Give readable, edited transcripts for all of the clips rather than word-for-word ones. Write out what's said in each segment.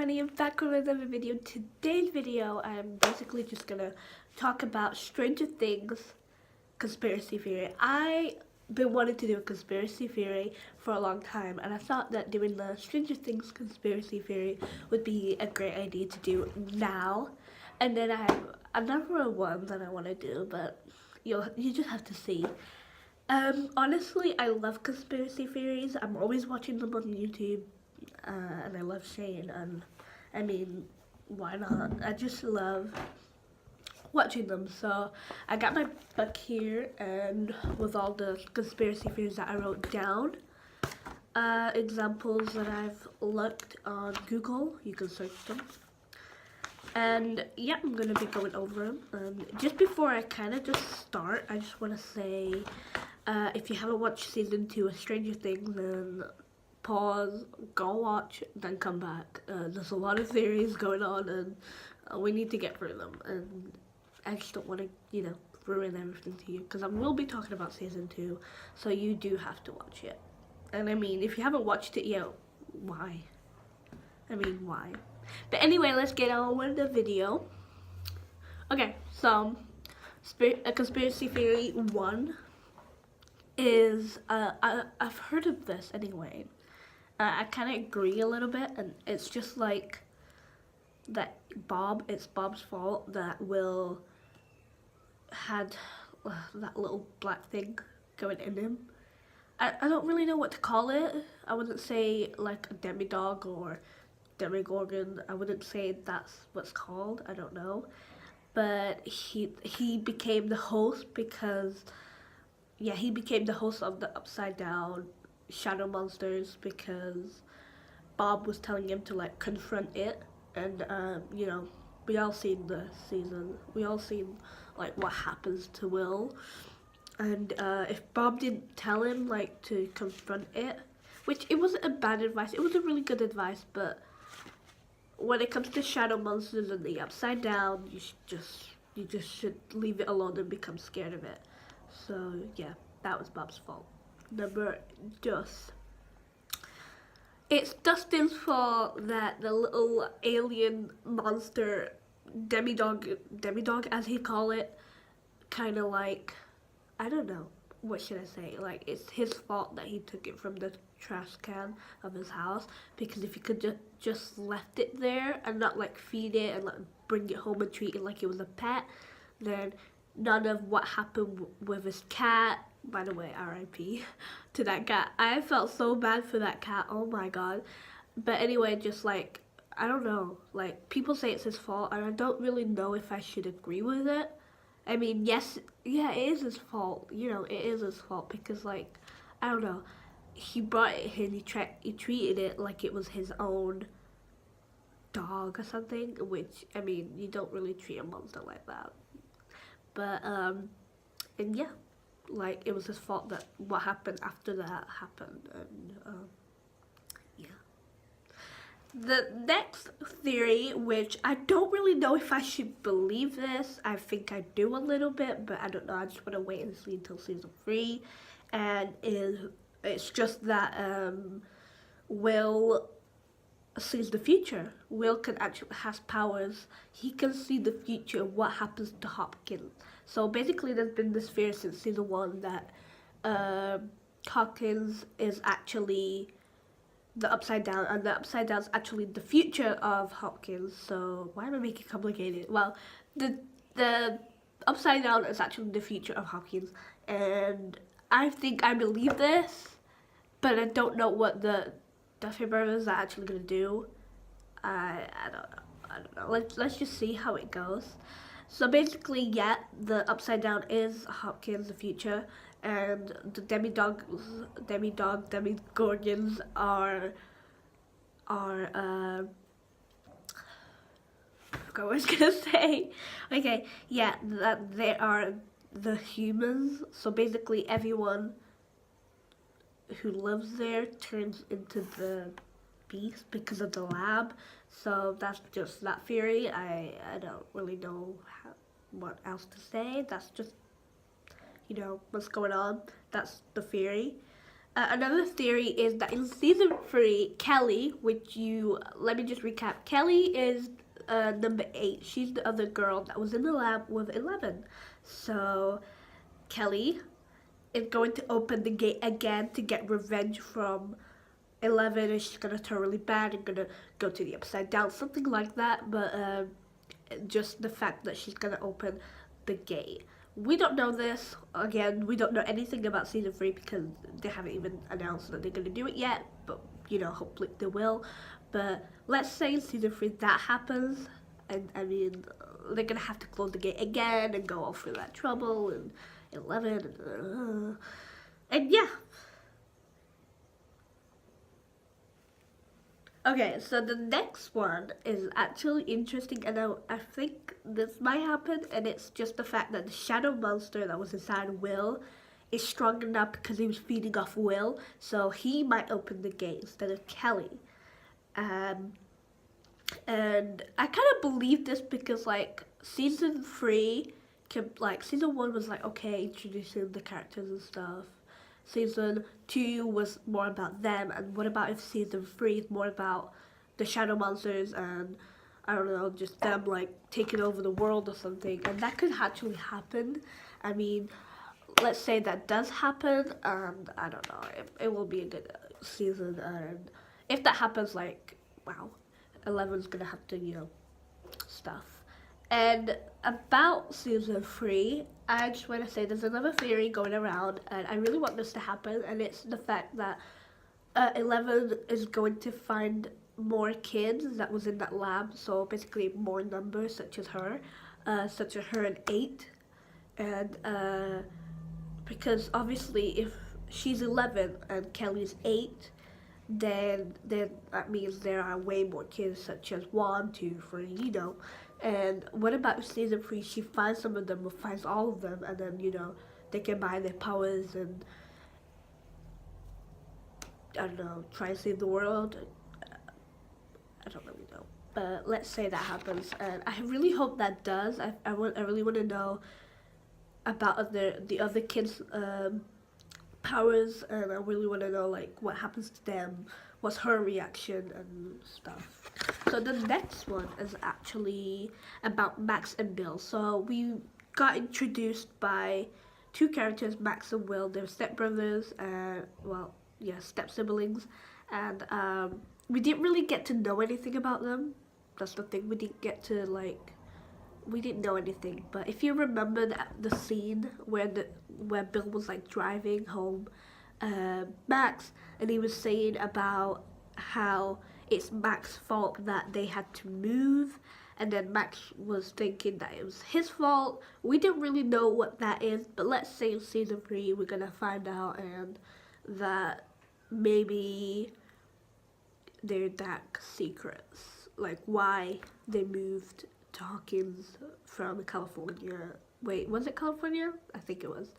Rania, back with another video. Today's video, I'm basically just gonna talk about Stranger Things conspiracy theory. I've been wanting to do a conspiracy theory for a long time, and I thought that doing the Stranger Things conspiracy theory would be a great idea to do now. And then I have another one that I want to do, but you just have to see. Honestly, I love conspiracy theories. I'm always watching them on YouTube, and I love Shane, and I mean, why not? I just love watching them. So I got my book here, and with all the conspiracy theories that I wrote down, examples that I've looked on Google, you can search them. And yeah, I'm gonna be going over them. Just before I kind of just start, I just want to say, if you haven't watched season 2 of Stranger Things, then pause, go watch, then come back. There's a lot of theories going on, and we need to get through them. And I just don't want to, ruin everything to you, because I will be talking about season 2, so you do have to watch it. And I mean, if you haven't watched it yet, why? I mean, why? But anyway, let's get on with the video. Okay, so conspiracy theory 1 is, I've heard of this anyway. I kind of agree a little bit, and it's just like that it's Bob's fault that Will had that little black thing going in him. I don't really know what to call it. I wouldn't say like a demidog or demigorgon. I wouldn't say that's what's called. I don't know. But he became the host because, yeah, he became the host of the Upside Down Shadow Monsters because Bob was telling him to like confront it. And we all seen the season. We all seen like what happens to Will. And if Bob didn't tell him like to confront it, which it wasn't a bad advice, it was a really good advice, but when it comes to shadow monsters and the Upside Down, you just should leave it alone and become scared of it. So yeah, that was Bob's fault. Number 2. It's Dustin's fault that the little alien monster demidog as he call it, kind of like, I don't know, what should I say? Like, it's his fault that he took it from the trash can of his house, because if he could just left it there and not like feed it and like bring it home and treat it like it was a pet, then none of what happened with his cat, by the way, R.I.P. to that cat. I felt so bad for that cat, oh my god. But anyway, just like, I don't know, like, people say it's his fault, and I don't really know if I should agree with it. I mean, yes, yeah, it is his fault. It is his fault because, like, I don't know. He brought it here and he treated it like it was his own dog or something, which, I mean, you don't really treat a monster like that. But, and yeah, like, it was his fault that what happened after that happened, and, yeah. The next theory, which I don't really know if I should believe this, I think I do a little bit, but I don't know, I just want to wait and see until season 3, and it's just that Will sees the future. Will can actually has powers. He can see the future, what happens to Hopkins. So basically there's been this fear since season 1 that Hopkins is actually the Upside Down, and the Upside Down is actually the future of Hopkins. So why am I making it complicated? Well, the Upside Down is actually the future of Hopkins, and I think I believe this, but I don't know what the Duffy brothers are actually gonna do. I don't know. Let's just see how it goes. So basically, yeah, the Upside Down is Hopkins, the future, and the demigorgons are I forgot what I was gonna say. Okay, yeah, that they are the humans. So basically, everyone who lives there turns into the beast because of the lab. So that's just that theory. I don't really know what else to say. That's just, what's going on. That's the theory. Another theory is that in season 3, Kelly, let me just recap. Kelly is number 8. She's the other girl that was in the lab with 11. So Kelly is going to open the gate again to get revenge from 11, and she's gonna turn really bad and gonna go to the upside down, something like that. But just the fact that she's gonna open the gate. We don't know this. Again, we don't know anything about season 3 because they haven't even announced that they're gonna do it yet. But hopefully they will. But let's say in season 3 that happens, and I mean, they're gonna have to close the gate again and go all through that trouble and 11 and yeah. Okay, so the next one is actually interesting, and I think this might happen, and it's just the fact that the shadow monster that was inside Will is strong enough because he was feeding off Will, so he might open the gate instead of Kelly. And I kind of believe this because, like, season 3, season 1 was like, okay, introducing the characters and stuff. Season 2 was more about them, and what about if season 3 is more about the shadow monsters and I don't know, just them like taking over the world or something? And that could actually happen. I mean, let's say that does happen, and I don't know, it will be a good season. And if that happens, like, wow, 11's gonna have to stuff. And about season 3, I just want to say there's another theory going around, and I really want this to happen, and it's the fact that 11 is going to find more kids that was in that lab, so basically more numbers such as her and 8. And because obviously if she's 11 and Kelly's 8, then that means there are way more kids such as 1, 2, 3, And what about season 3? She finds some of them or finds all of them, and then they can buy their powers and I don't know, try and save the world. I don't really know, but let's say that happens, and I really hope that does. I really want to know about the other kids' powers, and I really want to know like what happens to them, what's her reaction and stuff. So the next one is actually about Max and Bill. So we got introduced by two characters, Max and Will. They're stepbrothers, step siblings, and we didn't really get to know anything about them. That's the thing. We didn't know anything. But if you remember the scene where Bill was like driving home Max, and he was saying about how it's Max's fault that they had to move, and then Max was thinking that it was his fault. We didn't really know what that is, but let's say in season 3 we're gonna find out, and that maybe they're dark secrets, like why they moved to Hawkins from California. Wait, was it California? I think it was.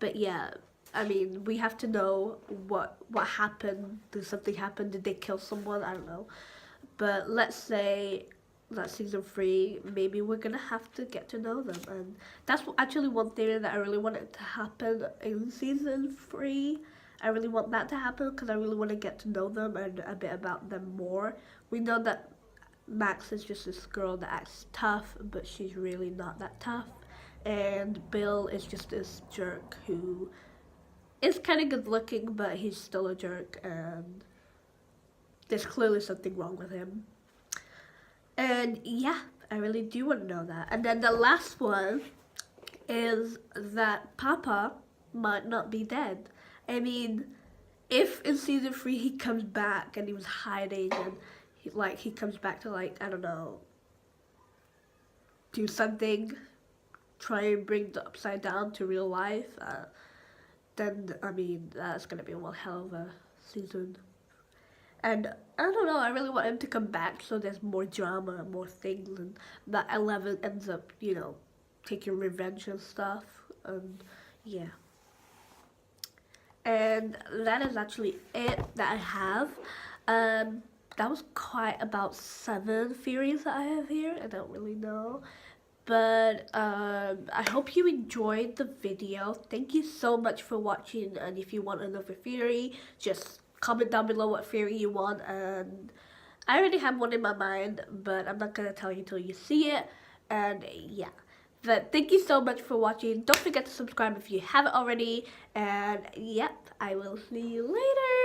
But yeah, I mean, we have to know what happened. Did something happen? Did they kill someone? I don't know. But let's say that season 3, maybe we're gonna have to get to know them, and that's actually one theory that I really wanted to happen in season 3. I really want that to happen because I really want to get to know them and a bit about them more. We know that Max is just this girl that acts tough, but she's really not that tough. And Bill is just this jerk who is kind of good looking, but he's still a jerk, and there's clearly something wrong with him. And yeah, I really do want to know that. And then the last one is that Papa might not be dead. I mean, if in season 3 he comes back and he was hiding, and he comes back to I don't know, do something, try and bring the upside down to real life, then I mean that's gonna be one hell of a season. And I don't know, I really want him to come back so there's more drama, more things, and that 11 ends up, taking revenge and stuff, and yeah. And that is actually it that I have. That was quite about 7 theories that I have here. I don't really know. But I hope you enjoyed the video. Thank you so much for watching, and if you want another theory, just comment down below what theory you want, and I already have one in my mind, but I'm not gonna tell you till you see it. And yeah, but thank you so much for watching. Don't forget to subscribe if you haven't already, and yep, I will see you later.